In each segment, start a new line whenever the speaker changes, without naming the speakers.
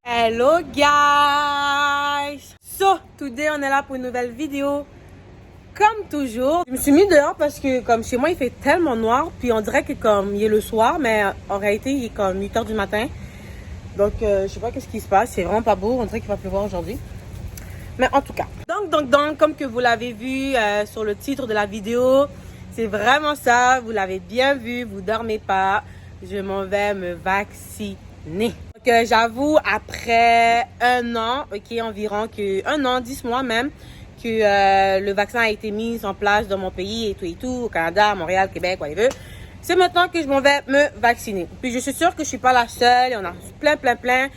Hello guys! So, today on est là pour une nouvelle vidéo. Comme toujours, je me suis mis dehors parce que comme chez moi il fait tellement noir, puis on dirait que comme il est le soir, mais en réalité il est comme 8 h du matin. Donc je sais pas qu'est-ce qui se passe, c'est vraiment pas beau, on dirait qu'il va pleuvoir aujourd'hui. Mais en tout cas, donc comme que vous l'avez vu sur le titre de la vidéo, c'est vraiment ça, vous l'avez bien vu, vous dormez pas, je m'en vais me vacciner. Donc j'avoue, après un an, environ que 1 an, 10 mois même, que le vaccin a été mis en place dans mon pays et tout, au Canada, à Montréal, Québec, whatever. C'est maintenant que je m'en vais me vacciner. Puis je suis sûre que je suis pas la seule, il y en a plein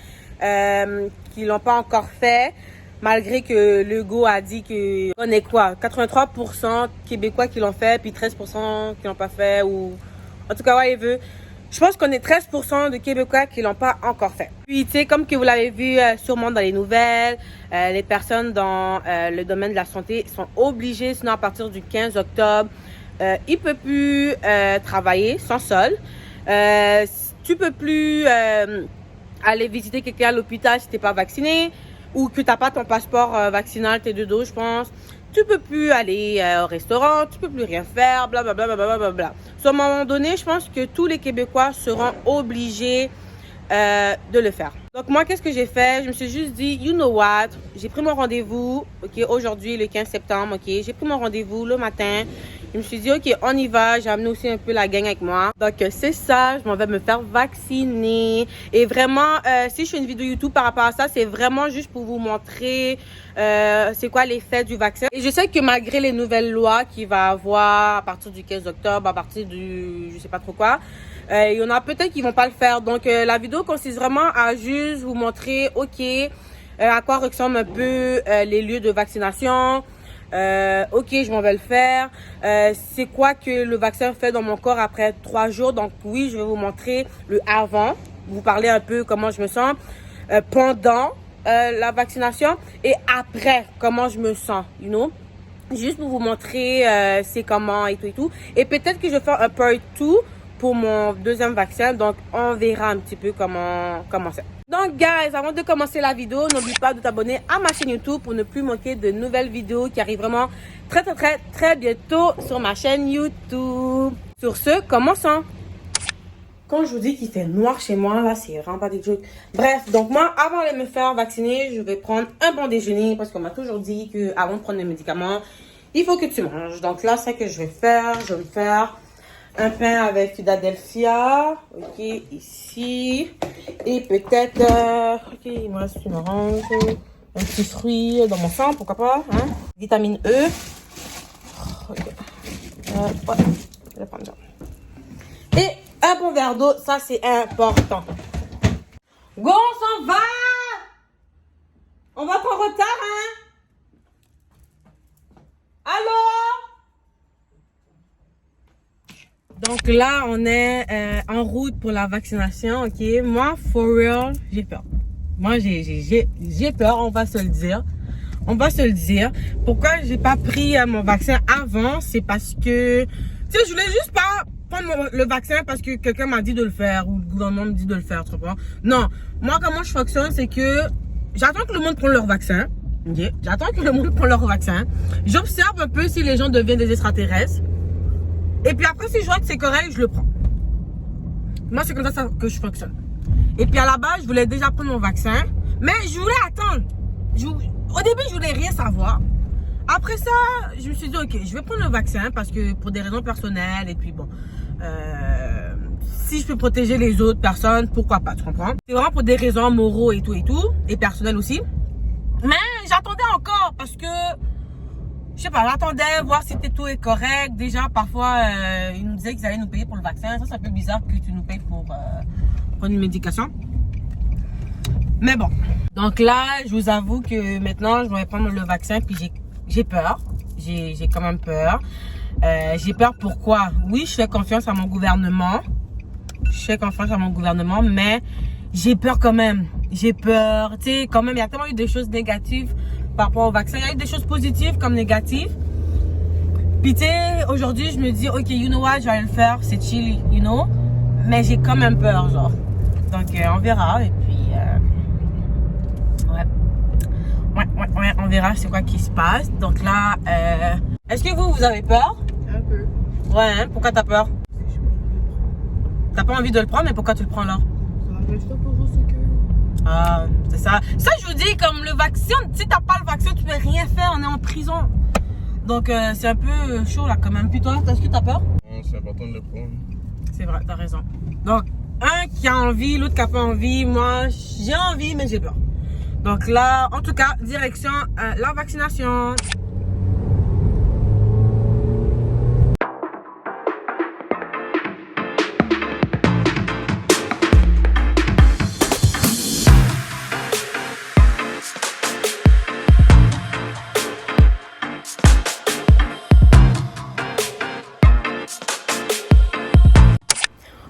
qui l'ont pas encore fait. Malgré que Legault a dit que on est quoi, 83% Québécois qui l'ont fait, puis 13% qui l'ont pas fait, ou en tout cas whatever. Je pense qu'on est 13% de Québécois qui l'ont pas encore fait. Puis, tu sais, comme que vous l'avez vu sûrement dans les nouvelles, les personnes dans le domaine de la santé sont obligées, sinon à partir du 15 octobre, ils ne peuvent plus travailler sans sol. Tu peux plus aller visiter quelqu'un à l'hôpital si tu n'es pas vacciné ou que tu n'as pas ton passeport vaccinal, tes 2 doses, je pense. Tu peux plus aller au restaurant, tu peux plus rien faire, blablabla. À un moment donné, je pense que tous les Québécois seront obligés de le faire. Donc moi, qu'est-ce que j'ai fait? Je me suis juste dit, you know what? J'ai pris mon rendez-vous, aujourd'hui, le 15 septembre, j'ai pris mon rendez-vous le matin. Je me suis dit, on y va. J'ai amené aussi un peu la gang avec moi. Donc, c'est ça. Je m'en vais me faire vacciner. Et vraiment, si je fais une vidéo YouTube par rapport à ça, c'est vraiment juste pour vous montrer c'est quoi l'effet du vaccin. Et je sais que malgré les nouvelles lois qu'il va avoir à partir du 15 octobre, à partir du je sais pas trop quoi, il y en a peut-être qui vont pas le faire. Donc, la vidéo consiste vraiment à juste vous montrer, à quoi ressemblent un peu les lieux de vaccination. Je m'en vais le faire. C'est quoi que le vaccin fait dans mon corps après 3 jours. Donc oui, je vais vous montrer le avant, vous parler un peu comment je me sens pendant la vaccination et après comment je me sens, juste pour vous montrer c'est comment et tout. Et peut-être que je vais faire un part 2 pour mon 2e vaccin. Donc on verra un petit peu comment c'est. Donc guys, avant de commencer la vidéo, n'oublie pas de t'abonner à ma chaîne YouTube pour ne plus manquer de nouvelles vidéos qui arrivent vraiment très bientôt sur ma chaîne YouTube. Sur ce, commençons. Quand je vous dis qu'il fait noir chez moi, là, c'est vraiment pas des trucs. Bref, donc moi, avant de me faire vacciner, je vais prendre un bon déjeuner parce qu'on m'a toujours dit que avant de prendre les médicaments, il faut que tu manges. Donc là, c'est ce que je vais faire. Je vais me faire un pain avec Philadelphia, ici, et peut-être, il me reste une orange, un petit fruit dans mon sang, pourquoi pas, vitamine E, je vais prendre ça. Et un bon verre d'eau, ça c'est important. Go, on s'en va! On va pas en retard, Allô? Donc là, on est en route pour la vaccination, Moi, for real, j'ai peur. Moi, j'ai peur, on va se le dire. Pourquoi j'ai pas pris mon vaccin avant? C'est parce que, je voulais juste pas prendre le vaccin parce que quelqu'un m'a dit de le faire ou le gouvernement me dit de le faire, tu comprends? Non, moi, comment je fonctionne, c'est que j'attends que le monde prenne leur vaccin. J'observe un peu si les gens deviennent des extraterrestres. Et puis après, si je vois que c'est correct, je le prends. Moi, c'est comme ça que je fonctionne. Et puis à la base, je voulais déjà prendre mon vaccin. Mais je voulais attendre. Au début, je voulais rien savoir. Après ça, je me suis dit, je vais prendre le vaccin parce que pour des raisons personnelles. Et puis bon, si je peux protéger les autres personnes, pourquoi pas, tu comprends? C'est vraiment pour des raisons moraux et tout. Et personnelles aussi. Mais j'attendais encore parce que je sais pas, j'attendais voir si tout est correct. Déjà, parfois, ils nous disaient qu'ils allaient nous payer pour le vaccin. Ça, c'est un peu bizarre que tu nous payes pour prendre une médication. Mais bon. Donc là, je vous avoue que maintenant, je vais prendre le vaccin. Puis j'ai peur. J'ai quand même peur. J'ai peur pourquoi? Oui, je fais confiance à mon gouvernement. Mais j'ai peur quand même. J'ai peur. Tu sais, quand même, il y a tellement eu des choses négatives par rapport au vaccin. Il y a eu des choses positives comme négatives. Puis tu sais, aujourd'hui, je me dis, you know what, je vais le faire, c'est chill, Mais j'ai quand même peur, genre. Donc, on verra. Et puis, Ouais, on verra c'est quoi qui se passe. Donc là, est-ce que vous avez peur?
Un peu.
Ouais, hein? Pourquoi t'as peur? T'as pas envie de le prendre, mais pourquoi tu le prends là?
Ça n'empêche pas pour ce que...
Ah, c'est ça. Ça, je vous dis, comme le vaccin, si t'as pas le vaccin, tu peux rien faire, on est en prison. Donc, c'est un peu chaud là quand même. Puis toi, est-ce que t'as peur?
Non, c'est important de le prendre.
C'est vrai, t'as raison. Donc, un qui a envie, l'autre qui a pas envie. Moi, j'ai envie, mais j'ai peur. Donc là, en tout cas, direction la vaccination.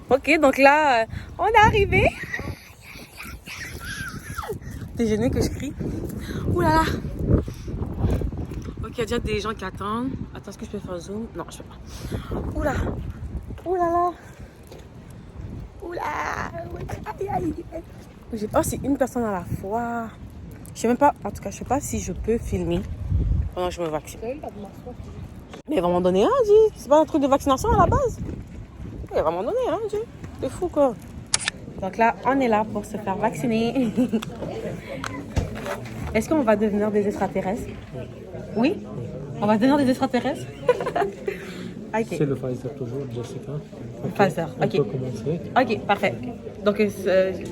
Ok, donc là, on est arrivé. T'es gêné que je crie? Ouh là là. Ok, il y a déjà des gens qui attendent. Attends, est-ce que je peux faire zoom? Non, je peux pas. Ouh là. Ouh là là. Ouh là. Aïe, aïe. Oh, c'est une personne à la fois. Je sais même pas, en tout cas, je sais pas si je peux filmer pendant que je me vaccine. Mais ils vont m'en donner un, dis. C'est pas un truc de vaccination à la base? Il va m'en donner un, dis. C'est fou, quoi. Donc là, on est là pour se faire vacciner. Est-ce qu'on va devenir des extraterrestres? Oui? On va devenir des extraterrestres? Ok.
C'est le Pfizer toujours, Jessica. Okay.
Pfizer, ok.
On peut commencer.
Ok, parfait. Donc, je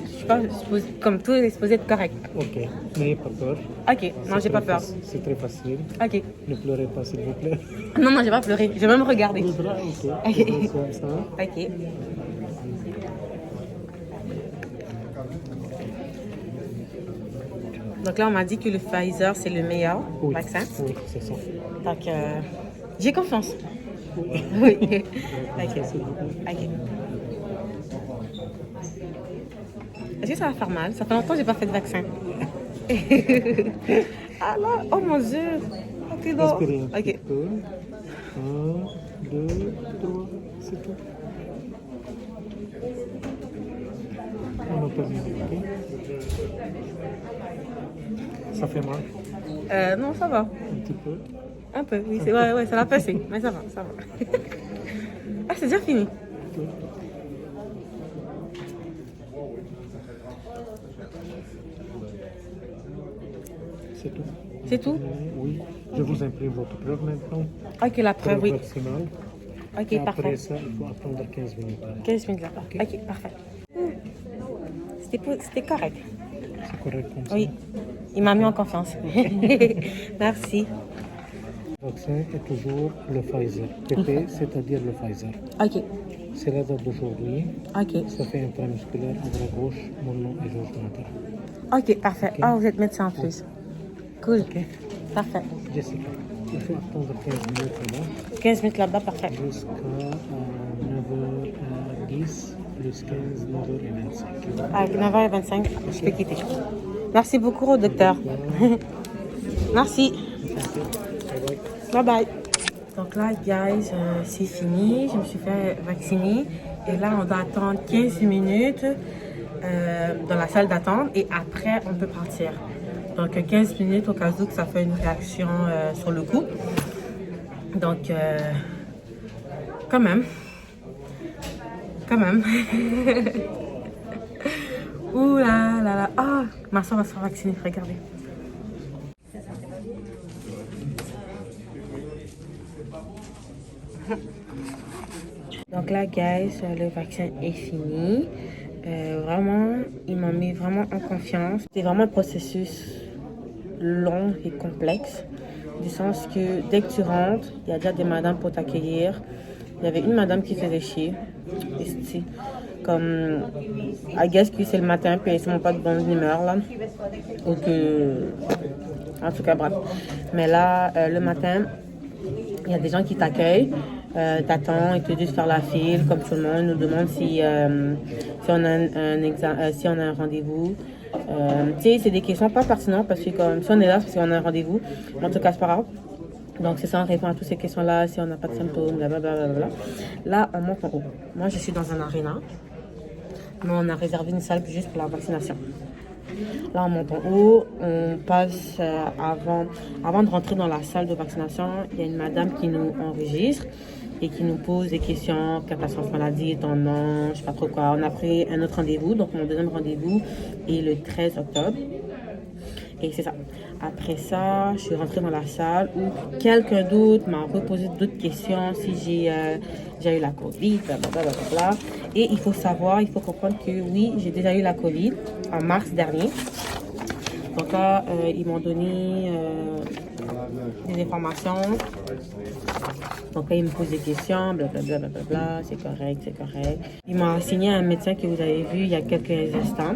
suis pas supposée, comme tout est supposé être correct.
Ok, n'ayez pas peur.
Ok, non, j'ai pas peur.
C'est très facile.
Ok.
Ne pleurez pas, s'il vous plaît.
Non, non, j'ai pas pleuré. J'ai même regardé.
Les bras, ok.
Ok.
Comme ça.
Ok. Donc là, on m'a dit que le Pfizer, c'est le meilleur
Oui.
vaccin.
Oui, c'est ça.
Donc, j'ai confiance.
Oui.
Oui. Ok.
S'il vous plaît.
Ok. Est-ce que ça va faire mal? Ça fait longtemps que j'ai pas fait de vaccin. Ah là, oh mon Dieu. Ok, donc.
Respirez un petit
Ok.
peu. 1, 2, 3, c'est tout. On a terminé, ok? Ça fait mal?
Non, ça va.
Un petit peu?
Un peu, oui. Ouais, ça va passer. Mais ça va, ça va. Ah, c'est déjà fini.
Ok. C'est tout.
C'est tout?
Oui. Je vous imprime votre preuve maintenant.
Ok, la preuve, oui.
Vaccinal.
Ok,
Et
parfait.
après ça, il faut attendre 15 minutes.
15 minutes là. Ok, parfait. C'était correct.
C'est correct comme ça?
Oui. Il m'a mis en confiance. Merci.
Le vaccin est toujours le Pfizer. PP, c'est-à-dire le Pfizer.
Ok,
C'est la date d'aujourd'hui.
ok.
Ça fait intramusculaire à bras gauche. Mon nom est Georges Matin.
Ok, parfait. Ah, vous êtes médecin en plus. Cool.
Ok.
Parfait.
Jessica, il faut attendre 15 minutes là.
15 minutes là-bas, parfait.
Jusqu'à 9h10 plus 15, 9h25.
À 9h25, je peux quitter. Merci beaucoup, docteur. Merci. Bye bye. Donc là, guys, c'est fini. Je me suis fait vacciner. Et là, on doit attendre 15 minutes dans la salle d'attente. Et après, on peut partir. Donc 15 minutes au cas où que ça fait une réaction sur le coup. Donc, quand même. Quand même. Ouh là là là. Ah, ma soeur va se faire vacciner, regardez. Donc là, guys, le vaccin est fini. Vraiment, ils m'ont mis vraiment en confiance. C'est vraiment un processus long et complexe. Du sens que dès que tu rentres, il y a déjà des madames pour t'accueillir. Il y avait une madame qui faisait chier. Ici. Comme, I guess que c'est le matin, puis ils sont pas de bonne humeur là. Ou que, en tout cas, bref. Mais là, le matin, il y a des gens qui t'accueillent, t'attendent, ils te disent de faire la file, comme tout le monde. Ils nous demandent si on a si on a un rendez-vous. Tu sais, c'est des questions pas pertinentes parce que comme si on est là, c'est parce qu'on a un rendez-vous. Mais en tout cas, c'est pas grave. Donc, c'est ça, on répond à toutes ces questions-là, si on n'a pas de symptômes, blablabla. Là, on monte en haut. Moi, je suis dans un aréna, mais on a réservé une salle juste pour la vaccination. Là, on monte en haut, on passe avant de rentrer dans la salle de vaccination, il y a une madame qui nous enregistre et qui nous pose des questions, quelle assurance maladie, ton nom, je sais pas trop quoi. On a pris un autre rendez-vous, donc mon deuxième rendez-vous est le 13 octobre. Et c'est ça. Après ça, je suis rentrée dans la salle où quelqu'un d'autre m'a reposé d'autres questions si j'ai eu la COVID, blablabla. Et il faut comprendre que oui, j'ai déjà eu la COVID en mars dernier. Donc là, ils m'ont donné des informations. Donc là, ils me posent des questions, blablabla, c'est correct. Ils m'ont assigné un médecin que vous avez vu il y a quelques instants.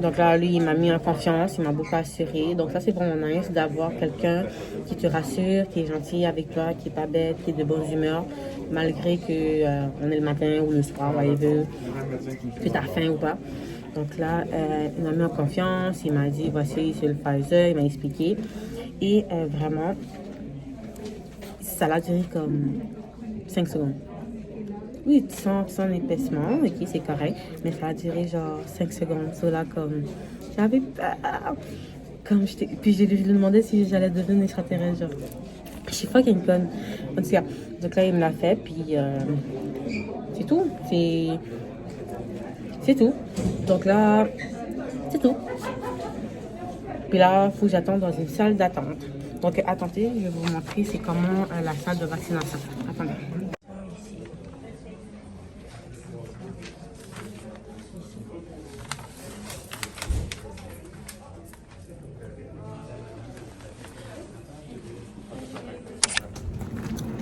Donc là, lui, il m'a mis en confiance, il m'a beaucoup assuré. Donc ça, c'est vraiment nice d'avoir quelqu'un qui te rassure, qui est gentil avec toi, qui est pas bête, qui est de bonne humeur, malgré que on est le matin ou le soir, whatever, que tu as faim ou pas. Donc là, il m'a mis en confiance, il m'a dit, voici, c'est le Pfizer, il m'a expliqué. Et vraiment, ça a duré comme 5 secondes. Oui, sans épaissement, ok, c'est correct. Mais ça a duré genre 5 secondes. So là, comme, j'avais peur. Puis je lui demandais si j'allais devenir une extraterrestre, genre. Je suis fucking conne. En tout cas, donc là, il me l'a fait, puis c'est tout. C'est tout. Donc là, c'est tout. Puis là, il faut que j'attende dans une salle d'attente. Donc attendez, je vais vous montrer c'est comment la salle de vaccination. Attendez.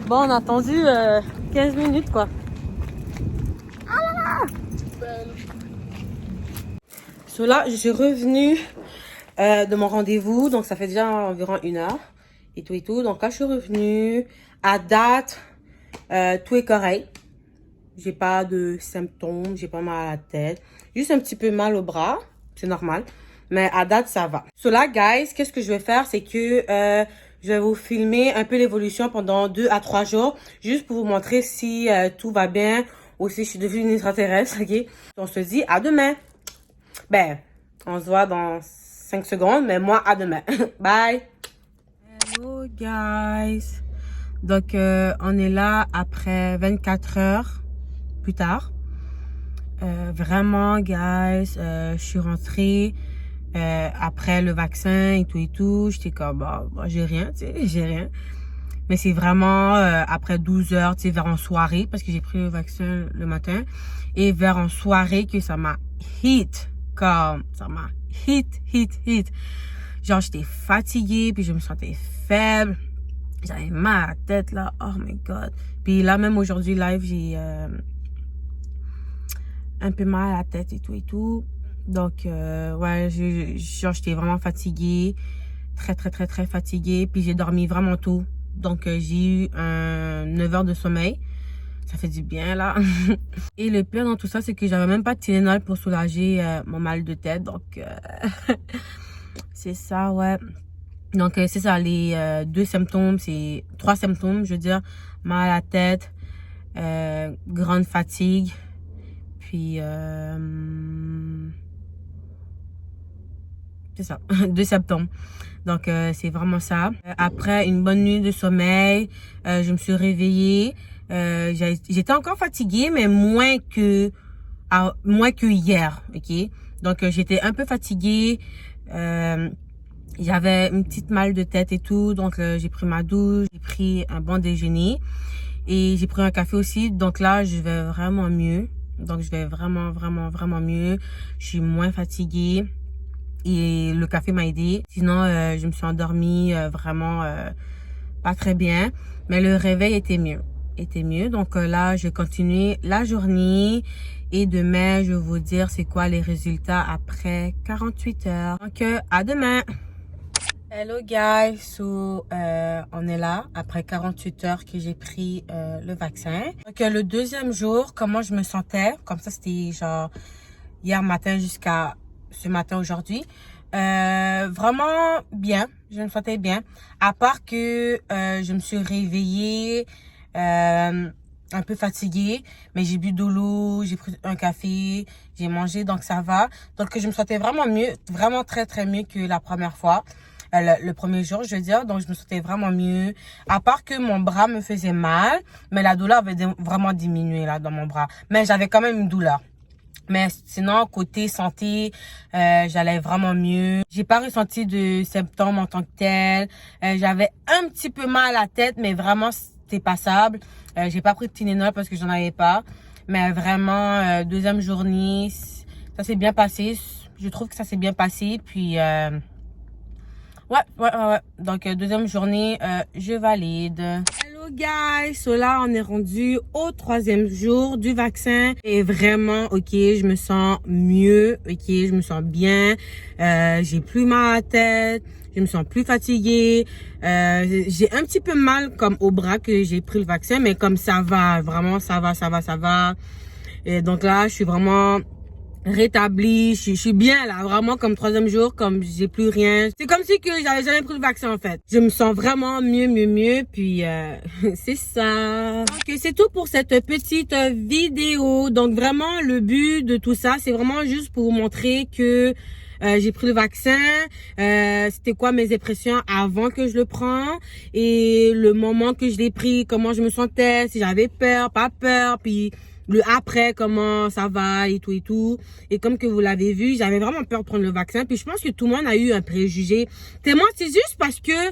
Bon, on a attendu 15 minutes, quoi. Ah là là! So là, je suis revenue de mon rendez-vous. Donc, ça fait déjà environ 1 heure. Et tout. Donc là, je suis revenue. À date, tout est correct. J'ai pas de symptômes. J'ai pas mal à la tête. Juste un petit peu mal au bras. C'est normal. Mais à date, ça va. So là, guys, qu'est-ce que je vais faire? C'est que je vais vous filmer un peu l'évolution pendant 2 à 3 jours. Juste pour vous montrer si tout va bien. Ou si je suis devenue une extraterrestre, ok? On se dit à demain. Ben, on se voit dans 5 secondes. Mais moi, à demain. Bye! Hello, guys! Donc, on est là après 24 heures plus tard. Vraiment, guys, je suis rentrée après le vaccin et tout. J'étais comme, bah, j'ai rien, tu sais, j'ai rien. Mais c'est vraiment après 12 heures, tu sais, vers en soirée, parce que j'ai pris le vaccin le matin. Et vers en soirée que ça m'a hit, comme, ça m'a hit. Genre, j'étais fatiguée, puis je me sentais faible. J'avais mal à la tête, là. Oh my God. Puis là, même aujourd'hui, live, j'ai un peu mal à la tête et tout. Donc, ouais, genre, j'étais vraiment fatiguée. Très fatiguée. Puis j'ai dormi vraiment tôt. Donc, j'ai eu 9 heures de sommeil. Ça fait du bien, là. Et le pire dans tout ça, c'est que j'avais même pas de Tylenol pour soulager mon mal de tête. Donc, c'est ça, ouais. Donc, c'est ça, les 3 symptômes, je veux dire. Mal à la tête, grande fatigue. Puis, c'est ça, 2 symptômes. Donc, c'est vraiment ça. Après une bonne nuit de sommeil, je me suis réveillée. J'étais encore fatiguée, mais moins que hier, ok? Donc, j'étais un peu fatiguée. J'avais une petite mal de tête et tout. Donc, j'ai pris ma douche, j'ai pris un bon déjeuner. Et j'ai pris un café aussi. Donc là, je vais vraiment mieux. Donc, je vais vraiment mieux. Je suis moins fatiguée. Et le café m'a aidé. Sinon, je me suis endormie vraiment pas très bien. Mais le réveil était mieux. Donc là, je vais continuer la journée. Et demain, je vais vous dire c'est quoi les résultats après 48 heures. Donc, à demain! Hello guys! So, on est là après 48 heures que j'ai pris le vaccin. Donc, le deuxième jour, comment je me sentais? Comme ça, c'était genre hier matin jusqu'à ce matin aujourd'hui. Vraiment bien, je me sentais bien. À part que je me suis réveillée un peu fatiguée, mais j'ai bu de l'eau, j'ai pris un café, j'ai mangé, donc ça va. Donc je me sentais vraiment mieux, vraiment très très mieux que la première fois. Le premier jour, je veux dire, donc je me sentais vraiment mieux. À part que mon bras me faisait mal, mais la douleur avait vraiment diminué là dans mon bras. Mais j'avais quand même une douleur. Mais sinon, côté santé, j'allais vraiment mieux. J'ai pas ressenti de symptômes en tant que tel. J'avais un petit peu mal à la tête, mais vraiment, c'était passable. J'ai pas pris de Tylenol parce que j'en avais pas. Mais vraiment, deuxième journée, ça s'est bien passé. Je trouve que ça s'est bien passé. Puis, ouais. Donc, deuxième journée, je valide. Hello guys! So là, on est rendu au 3e jour du vaccin. Et vraiment, ok, je me sens mieux. Ok, je me sens bien. J'ai plus mal à la tête. Je me sens plus fatiguée. J'ai un petit peu mal comme au bras que j'ai pris le vaccin. Mais comme ça va, vraiment, ça va. Et donc là, je suis vraiment rétablie, je suis bien là, vraiment comme 3e jour, comme j'ai plus rien. C'est comme si que j'avais jamais pris le vaccin en fait. Je me sens vraiment mieux, puis c'est ça. Donc c'est tout pour cette petite vidéo. Donc vraiment le but de tout ça, c'est vraiment juste pour vous montrer que j'ai pris le vaccin, c'était quoi mes impressions avant que je le prends et le moment que je l'ai pris, comment je me sentais, si j'avais peur, pas peur, puis le après, comment ça va et tout. Et comme que vous l'avez vu, j'avais vraiment peur de prendre le vaccin. Puis je pense que tout le monde a eu un préjugé. Moi, c'est juste parce que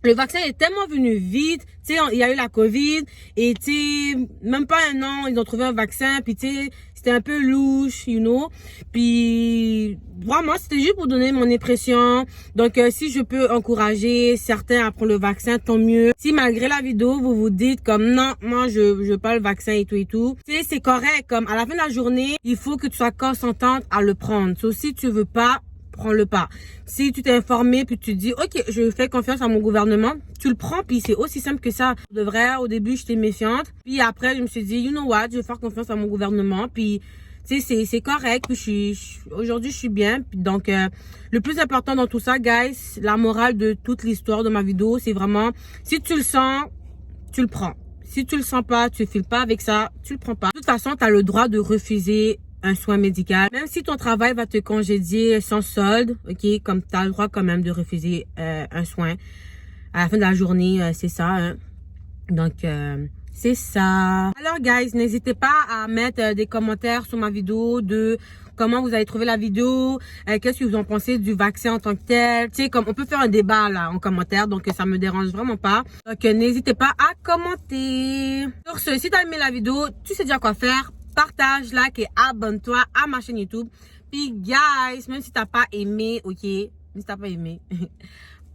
le vaccin est tellement venu vite. Tu sais, il y a eu la COVID. Et tu sais, même pas un an, ils ont trouvé un vaccin. Puis tu sais, c'était un peu louche, you know. Puis vraiment, c'était juste pour donner mon impression. Donc, si je peux encourager certains à prendre le vaccin, tant mieux. Si malgré la vidéo, vous vous dites comme non, moi, je veux pas le vaccin et tout. Tu sais, c'est correct. Comme à la fin de la journée, il faut que tu sois consentante à le prendre. So, si tu veux pas, prends-le pas. Si tu t'es informé puis tu dis ok, je fais confiance à mon gouvernement, tu le prends puis c'est aussi simple que ça. De vrai, au début j'étais méfiante, puis après je me suis dit you know what, je vais faire confiance à mon gouvernement, puis tu sais c'est correct, puis aujourd'hui je suis bien. Puis donc le plus important dans tout ça guys, la morale de toute l'histoire de ma vidéo, c'est vraiment si tu le sens, tu le prends. Si tu le sens pas, tu files pas avec ça, tu le prends pas. De toute façon, tu as le droit de refuser un soin médical. Même si ton travail va te congédier sans solde, ok, comme tu as le droit quand même de refuser un soin. À la fin de la journée, c'est ça. Hein? Donc, c'est ça. Alors, guys, n'hésitez pas à mettre des commentaires sur ma vidéo de comment vous avez trouvé la vidéo, qu'est-ce que vous en pensez du vaccin en tant que tel. Tu sais, comme on peut faire un débat là en commentaire, donc ça me dérange vraiment pas. Donc, n'hésitez pas à commenter. Sur ce, si tu as aimé la vidéo, tu sais déjà quoi faire. Partage, like et abonne-toi à ma chaîne YouTube. Puis guys, même si t'as pas aimé, ok, même si t'as pas aimé,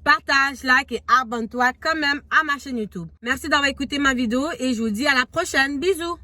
partage, like et abonne-toi quand même à ma chaîne YouTube. Merci d'avoir écouté ma vidéo et je vous dis à la prochaine. Bisous.